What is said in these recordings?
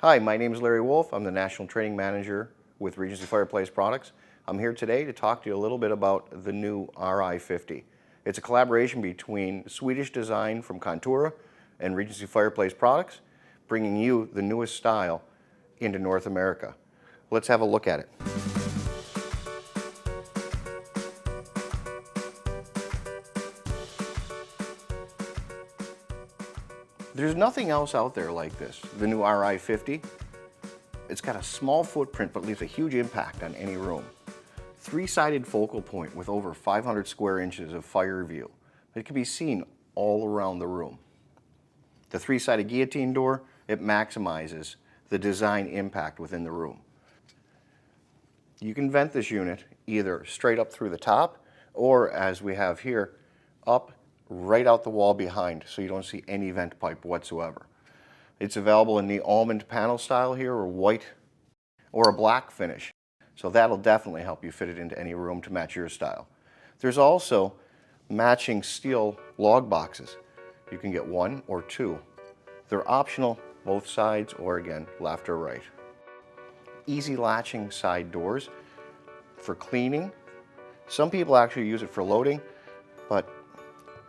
Hi, my name is Larry Wolf. I'm the National Training Manager with Regency Fireplace Products. I'm here today to talk to you a little bit about the new Ri50. It's a collaboration between Swedish design from Contura and Regency Fireplace Products, bringing you the newest style into North America. Let's have a look at it. There's nothing else out there like this, the new Ri50. It's got a small footprint but leaves a huge impact on any room. Three-sided focal point with over 500 square inches of fire view. It can be seen all around the room. The three-sided guillotine door, it maximizes the design impact within the room. You can vent this unit either straight up through the top or, as we have here, up right out the wall behind, so you don't see any vent pipe whatsoever. It's available in the almond panel style here, or white, or a black finish. So that'll definitely help you fit it into any room to match your style. There's also matching steel log boxes. You can get one or two. They're optional both sides, or again, left or right. Easy latching side doors for cleaning. Some people actually use it for loading, but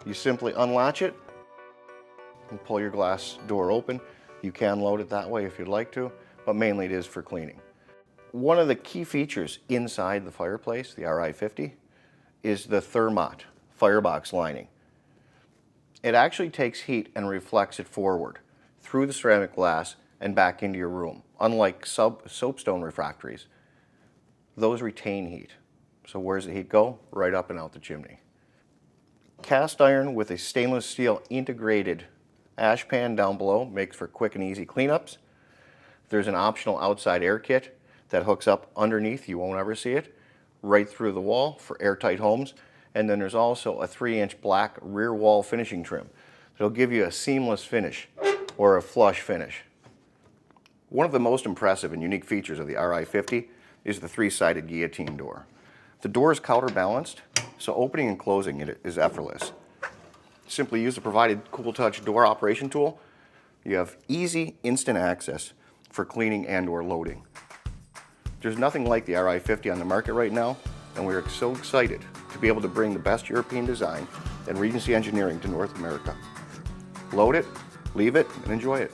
you simply unlatch it and pull your glass door open. You can load it that way if you'd like to, but mainly it is for cleaning. One of the key features inside the fireplace, the Ri50, is the Thermot firebox lining. It actually takes heat and reflects it forward through the ceramic glass and back into your room. Unlike soapstone refractories, those retain heat. So where does the heat go? Right up and out the chimney. Cast iron with a stainless steel integrated ash pan down below makes for quick and easy cleanups. There's an optional outside air kit that hooks up underneath, you won't ever see it, right through the wall for airtight homes. And then there's also a 3-inch black rear wall finishing trim that'll give you a seamless finish or a flush finish. One of the most impressive and unique features of the Ri50 is the three-sided guillotine door. The door is counterbalanced, so opening and closing it is effortless. Simply use the provided Cool Touch door operation tool. You have easy, instant access for cleaning and or loading. There's nothing like the Ri50 on the market right now, and we're so excited to be able to bring the best European design and Regency engineering to North America. Load it, leave it, and enjoy it.